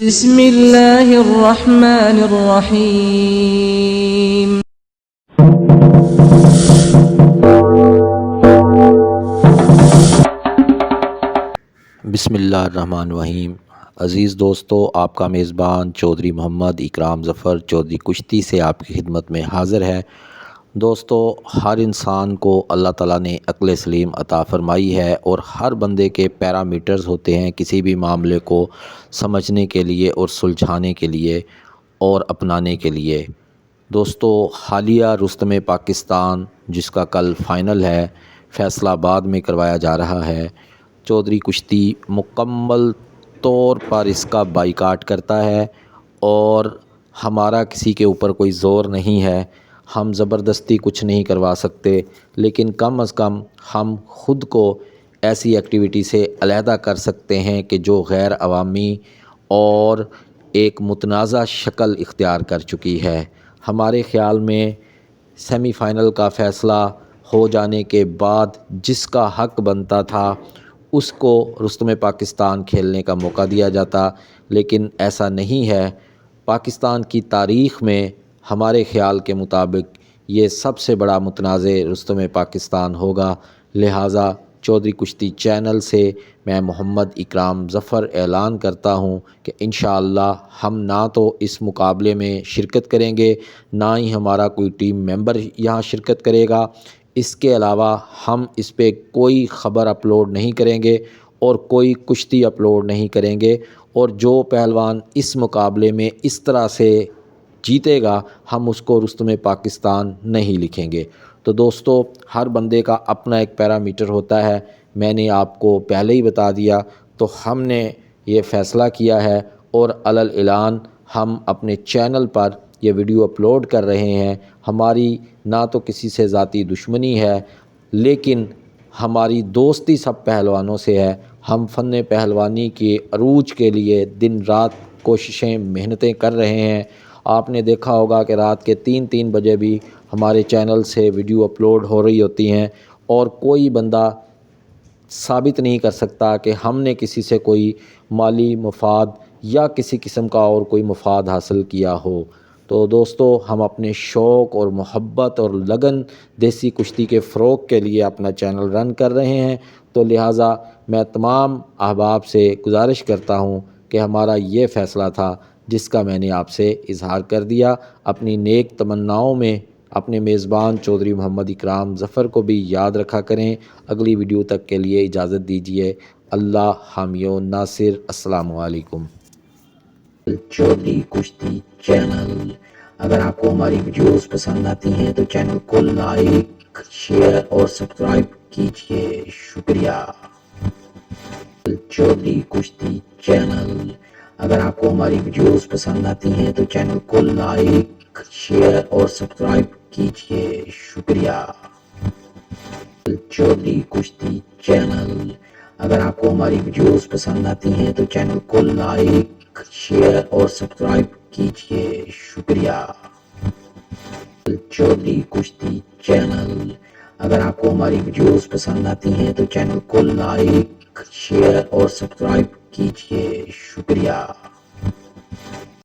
بسم اللہ الرحمن الرحیم۔ بسم اللہ الرحمن الرحیم۔ عزیز دوستو، آپ کا میزبان چودھری محمد اکرام ظفر چودھری کشتی سے آپ کی خدمت میں حاضر ہے۔ دوستو، ہر انسان کو اللہ تعالیٰ نے عقل سلیم عطا فرمائی ہے اور ہر بندے کے پیرامیٹرز ہوتے ہیں کسی بھی معاملے کو سمجھنے کے لیے اور سلجھانے کے لیے اور اپنانے کے لیے۔ دوستو، حالیہ رستم پاکستان جس کا کل فائنل ہے، فیصل آباد میں کروایا جا رہا ہے، چودھری کشتی مکمل طور پر اس کا بائیکاٹ کرتا ہے اور ہمارا کسی کے اوپر کوئی زور نہیں ہے، ہم زبردستی کچھ نہیں کروا سکتے، لیکن کم از کم ہم خود کو ایسی ایکٹیویٹی سے علیحدہ کر سکتے ہیں کہ جو غیر عوامی اور ایک متنازع شکل اختیار کر چکی ہے۔ ہمارے خیال میں سیمی فائنل کا فیصلہ ہو جانے کے بعد جس کا حق بنتا تھا اس کو رستم پاکستان کھیلنے کا موقع دیا جاتا، لیکن ایسا نہیں ہے۔ پاکستان کی تاریخ میں ہمارے خیال کے مطابق یہ سب سے بڑا متنازع رستم پاکستان ہوگا، لہٰذا چودھری کشتی چینل سے میں محمد اکرام ظفر اعلان کرتا ہوں کہ انشاءاللہ ہم نہ تو اس مقابلے میں شرکت کریں گے، نہ ہی ہمارا کوئی ٹیم ممبر یہاں شرکت کرے گا۔ اس کے علاوہ ہم اس پہ کوئی خبر اپلوڈ نہیں کریں گے اور کوئی کشتی اپلوڈ نہیں کریں گے، اور جو پہلوان اس مقابلے میں اس طرح سے جیتے گا ہم اس کو رستم پاکستان نہیں لکھیں گے۔ تو دوستو، ہر بندے کا اپنا ایک پیرامیٹر ہوتا ہے، میں نے آپ کو پہلے ہی بتا دیا، تو ہم نے یہ فیصلہ کیا ہے اور علی الاعلان ہم اپنے چینل پر یہ ویڈیو اپلوڈ کر رہے ہیں۔ ہماری نہ تو کسی سے ذاتی دشمنی ہے، لیکن ہماری دوستی سب پہلوانوں سے ہے۔ ہم فن پہلوانی کے عروج کے لیے دن رات کوششیں محنتیں کر رہے ہیں۔ آپ نے دیکھا ہوگا کہ رات کے 3 بجے بھی ہمارے چینل سے ویڈیو اپلوڈ ہو رہی ہوتی ہیں، اور کوئی بندہ ثابت نہیں کر سکتا کہ ہم نے کسی سے کوئی مالی مفاد یا کسی قسم کا اور کوئی مفاد حاصل کیا ہو۔ تو دوستو، ہم اپنے شوق اور محبت اور لگن دیسی کشتی کے فروغ کے لیے اپنا چینل رن کر رہے ہیں، تو لہٰذا میں تمام احباب سے گزارش کرتا ہوں کہ ہمارا یہ فیصلہ تھا جس کا میں نے آپ سے اظہار کر دیا۔ اپنی نیک تمناؤں میں اپنے میزبان چودھری محمد اکرام ظفر کو بھی یاد رکھا کریں۔ اگلی ویڈیو تک کے لیے اجازت دیجیے۔ اللہ حامی و ناصر۔ السلام علیکم۔ چودھری کشتی چینل، اگر آپ کو ہماری ویڈیوز پسند آتی ہیں تو چینل کو لائک، شیئر اور سبسکرائب کیجیے۔ شکریہ۔ چودھری کشتی چینل، اگر آپ کو ہماری ویڈیوز پسند آتی ہیں تو چینل کو لائک، شیئر اور سبسکرائب کیجیے۔ شکریہ۔ چودھری کشتی چینل، اگر آپ کو ہماری ویڈیوز پسند آتی ہیں تو چینل کو لائک، شیئر اور سبسکرائب کیجیے۔ شکریہ۔ چودھری کشتی چینل، اگر آپ کو ہماری ویڈیوز پسند آتی ہیں تو چینل کو لائک، شیئر اور سبسکرائب کیجیے۔ شکریہ۔